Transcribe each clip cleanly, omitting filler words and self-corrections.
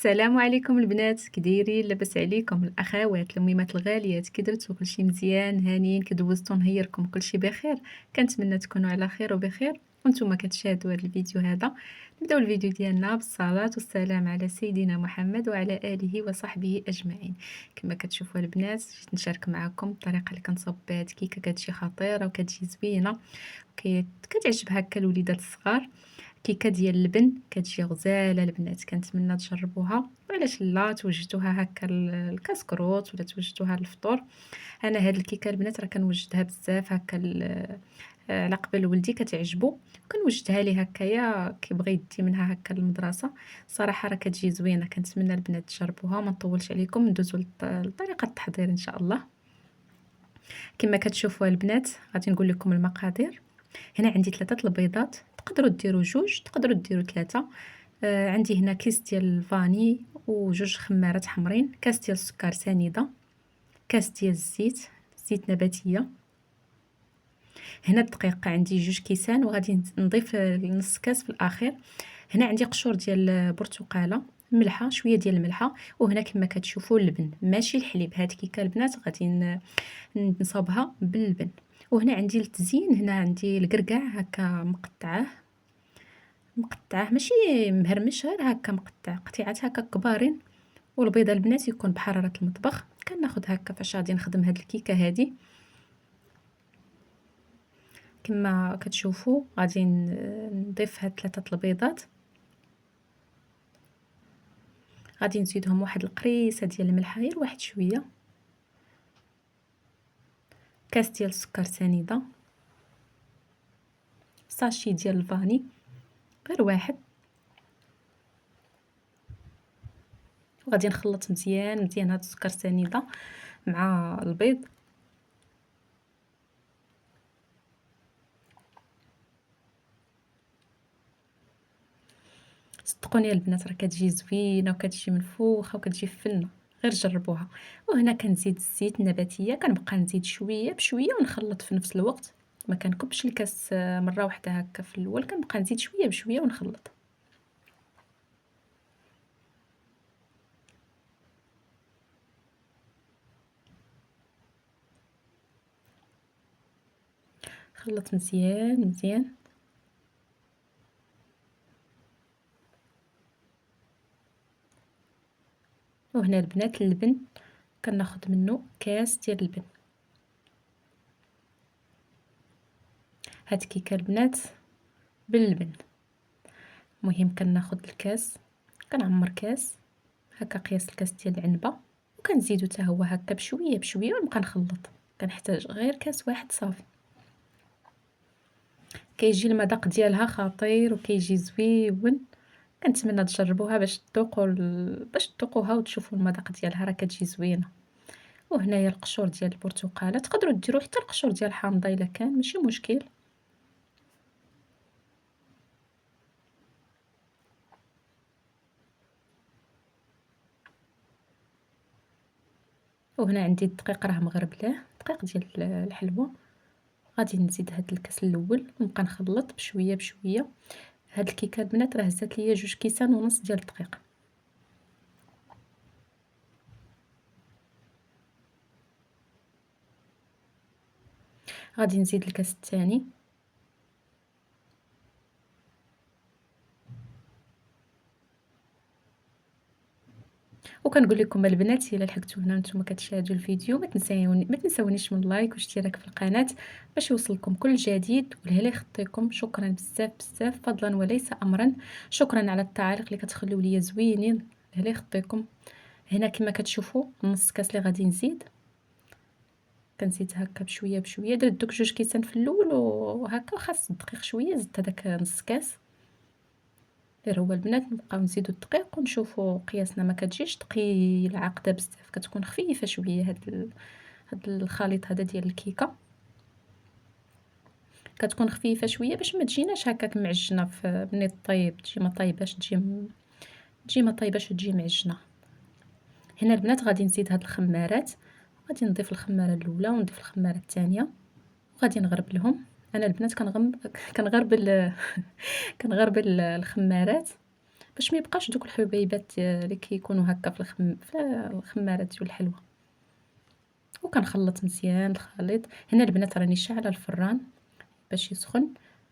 السلام عليكم البنات، كي دايرين؟ لاباس عليكم الاخوات الميمات الغاليات؟ كي درتو؟ كلشي مزيان؟ هانيين؟ كي دوزتو نهيركم كلشي بخير؟ كنتمنى تكونوا على خير وبخير وانتم كتشاهدوا هذا الفيديو هذا. نبداو الفيديو ديالنا بالصلاه والسلام على سيدنا محمد وعلى اله وصحبه اجمعين. كما كتشوفوا البنات جيت نشارك معكم الطريقه اللي كنصاوب بها الكيكه، كتجي خطيره وكتجي زوينه كتعجب هكا الوليدات الصغار. كيكه ديال اللبن كتجي غزاله البنات، كنتمنى تجربوها، وعلاش لا توجدوها هكا الكاسكروط ولا توجدوها للفطور. انا هاد الكيكه البنات راه كنوجدها بزاف هكا على قبل ولدي كتعجبو، كنوجدها ليه هكايا كيبغي يدي منها هكا للمدرسه. صراحه راه كتجي زوينه، كنتمنى البنات تجربوها وما نطولش عليكم، ندوزو لطريقه التحضير ان شاء الله. كما كتشوفوا البنات غادي نقول لكم المقادير. هنا عندي 3 البيضات، تقدروا ديروا 2 تقدروا ديروا 3. عندي هنا كيس ديال الفاني وجوج خمارات حمرين، كاس ديال السكر سنيده، كاس ديال الزيت، زيت نباتيه. هنا الدقيق عندي 2 كيسان وغادي نضيف نص كاس في الاخير. هنا عندي قشور ديال برتقاله، ملحه، شويه ديال الملحه. وهنا كما كتشوفوا اللبن ماشي الحليب، هاد الكيكه البنات غادي نصاوبها باللبن. وهنا عندي التزيين، هنا عندي القرقاع هكا مقطعه ماشي مهرمش، غير هكا مقطع قطيعات هكا كبارين. والبيضه البنات يكون بحراره المطبخ. كناخذ هكا فاش غادي نخدم هاد الكيكه هادي. كما كتشوفوا غادي نضيف هاد 3 البيضات، غادي نزيدهم واحد القريصه ديال الملح، غير واحد شويه، كاس ديال السكر سنيده، ساشي ديال الفاني غير واحد. وغادي نخلط مزيان مزيان هاد السكر سنيده مع البيض. صدقوني البنات راه كتجي زوينه وكتجي منفوخه وكتجي فنه، غير جربوها. وهنا كنزيد الزيت النباتيه، كنبقى نزيد شويه بشويه ونخلط في نفس الوقت. ما كنكبش الكاس مره واحده هكا في الاول، كنبقى نزيد شويه بشويه ونخلط. خلط مزيان مزيان. وهنا البنات اللبن كناخذ منه كاس ديال اللبن. هاد الكيكه البنات باللبن. المهم كناخذ الكاس، كنعمر كاس هكا قياس الكاس ديال العنبه، وكنزيدو حتى هو هكا بشويه بشويه ونبقى نخلط. كنحتاج غير كاس واحد صافي. كيجي المذاق ديالها خطير وكيجي زويون. كنتمنى تجربوها باش تذوقوها وتشوفوا المذاق ديالها، راه كتجي زوينه. وهنايا القشور ديال البرتقاله، تقدروا ديروا حتى القشور ديال الحامضه الا كان ماشي مشكل. وهنا عندي الدقيق راه مغربلاه، دقيق ديال الحلوى. غادي نزيد هاد الكاس الاول ونبقى نخلط بشويه بشويه. هاد الكيكه البنات راه هزات ليا 2 كيسان ونص ديال الدقيق. غادي نزيد الكاس الثاني. وكنقول لكم البنات الا لحقتوا هنا نتوما كتشاهدوا الفيديو ما تنساونيش من لايك واشتراك في القناه باش يوصلكم كل جديد. والهلا يخطيكم، شكرا بزاف بزاف، فضلا وليس امرا. شكرا على التعاليق اللي كتخليو ليا زوينين، الهلا يخطيكم. هنا كما كتشوفوا نص كاس اللي غادي نزيد، كنزيد هكا بشويه بشويه. درت دوك 2 كيسان في الاول وهكا، خاص الدقيق شويه، زدت هذاك نص كاس. غير هو البنات نبقاو نزيدو الدقيق ونشوفوا قياسنا، ما كتجيش ثقيله عاقده بزاف، كتكون خفيفه شويه. هاد الخليط هذا ديال الكيكه كتكون خفيفه شويه باش ما تجيناش هكاك معجنه في ملي طيب، تجي ما طايباش، تجي ما طايباش وتجي معجنه. هنا البنات غادي نزيد هاد الخمارات، غادي نضيف الخماره الاولى ونضيف الخماره الثانيه وغادي نغربلهم. انا البنات كنغربل كنغربل الخمارات باش ما يبقاش دوك الحبيبات اللي كيكونوا هكا في الخمارات ديال الحلوى. وكنخلّط مزيان الخليط. هنا البنات راني شاعلة الفران باش يسخن،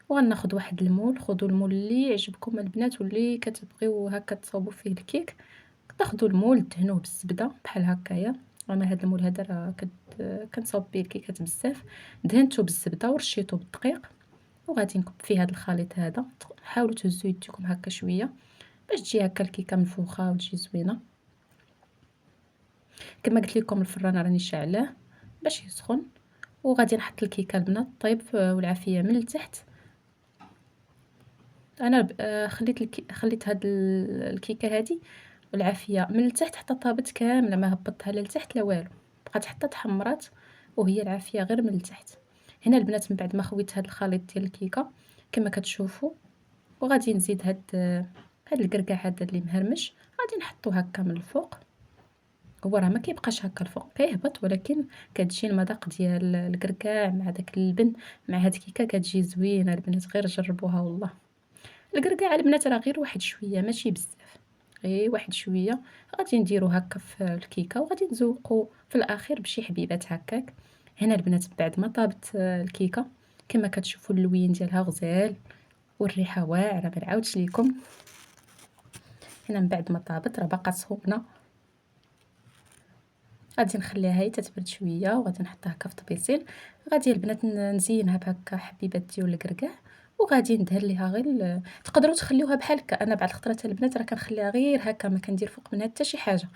وغناخد واحد المول. خدو المول اللي يعجبكم البنات واللي كتبغيو هكا تصاوبوا فيه الكيك. تاخدو المول دهنوه بالزبدة بحال هكايا. انا هاد المول هذا راه كنصاوب بيه الكيكات بزاف. دهنتو بالزبدة ورشيتو بالدقيق، وغادي نكب فيه هاد الخليط هذا. حاولوا تهزوا يديكم هكا شويه باش تجي هكا الكيكه منفوخه وتجي زوينه. كما قلت لكم الفران راني شاعلاه باش يسخن، وغادي نحط الكيكه البنات طيب والعافيه من التحت. انا خليت هاد الكيكه هادي والعافيه من التحت حتى طابت كامله، ما هبطتها لا لتحت لا والو، بقات حتى تحمرات وهي العافيه غير من التحت. هنا البنات من بعد ما خويت هاد الخليط ديال الكيكه كما كتشوفوا، وغادي نزيد هاد الكركاع هذا اللي مهرمش، غادي نحطو هكا من الفوق. هو راه ما كيبقاش هكا الفوق كيهبط، ولكن كتجي المذاق ديال الكركاع مع داك اللبن مع هاد الكيكه كتجي زوينه البنات، غير جربوها والله. الكركاع البنات راه غير واحد شويه ماشي بزاف، غير واحد شويه غادي نديرو هكا في الكيكه، وغادي نزوقو في الاخير بشي حبيبات هكاك. هنا البنات بعد ما طابت الكيكه كما كتشوفوا اللوين ديالها غزال والريحه واعره ما نعاودش ليكم. هنا من بعد ما طابت راه باقا سخونه، غادي نخليها هي تتبرد شويه وغادي نحطها هكا في طبيسيل. غادي البنات نزينها بهكا حبيبات ديال الكركاع، وغادي ندهن ليها غير تقدروا تخليوها بحال هكا. انا بعض الخطرات البنات راه كنخليها غير هكا، ما كندير فوق منها حتى شي حاجه،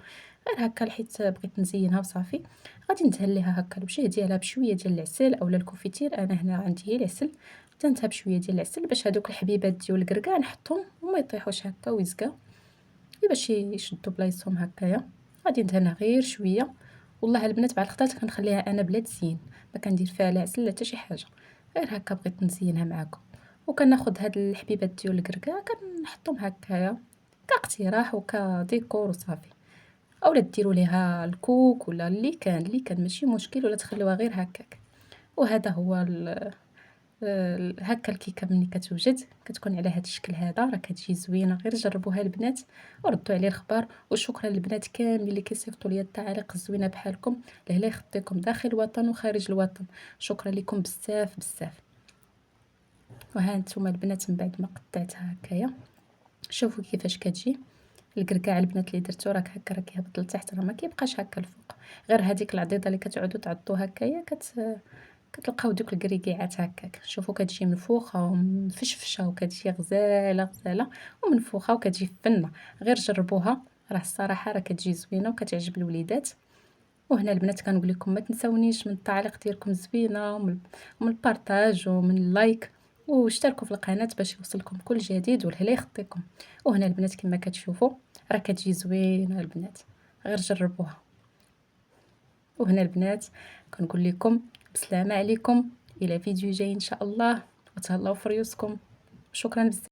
غير هكا حيت بغيت نزينها وصافي. غادي ندهن ليها هكا الوجه ديالها بشويه ديال العسل اولا الكوفيتير. انا هنا عندي هي العسل، دهنتها بشويه ديال العسل باش هذوك الحبيبات ديال الكركاع نحطهم وما يطيحوش هكا ويزكا، باش يشدوا بلايصهم هكايا. غادي ندهنها غير شويه. والله البنات بعض الخطرات كنخليها انا بلا تزيين، ما كندير فيها لا عسل لا حتى شي حاجه، غير هكا بغيت نزينها معاكم. وكناخذ هاد الحبيبات ديال الكركاع كنحطهم هكايا كاقتراح وكديكور وصافي. اولا ديروا ليها الكوك ولا اللي كان ماشي مشكل، ولا تخليوها غير هكاك. وهذا هو هكا الكيكه ملي كتوجد كتكون على هذا الشكل هذا، راه كتجي زوينه. غير جربوها البنات وردوا عليه الخبر. وشكرا للبنات كاملين اللي كيصيفطوا لي التعاليق الزوينه بحالكم. الله يخطيكم داخل الوطن وخارج الوطن. شكرا لكم بزاف بزاف. وها نتوما البنات من بعد ما قطعتها هكايا شوفوا كيفاش كتجي الكركاع البنات اللي درتو. راك هكا راه كيهبط لتحت، راه ما كيبقاش هكا الفوق. غير هذيك العضيضه اللي كتعودوا تعضوا هكايا كتلقاو دوك الكريكيعات هكاك. شوفوا كتجي منفوخه ومفشفشه وكتجي غزاله غزاله ومنفوخه وكتجي فنه. غير جربوها، راه الصراحه راه كتجي زوينه وكتعجب الوليدات. وهنا البنات كنقول لكم ما تنساونيش من التعليق ديالكم الزوينه ومن البارطاج ومن اللايك، واشتركوا في القناه باش يوصلكم كل جديد والهلا يخطيكم. وهنا البنات كما كتشوفوا راه كتجي زوينه البنات، غير جربوها. وهنا البنات كنقول لكم بسلامة عليكم، الى فيديو جاي ان شاء الله، وتهلاو في ريوسكم. شكرا بزاف.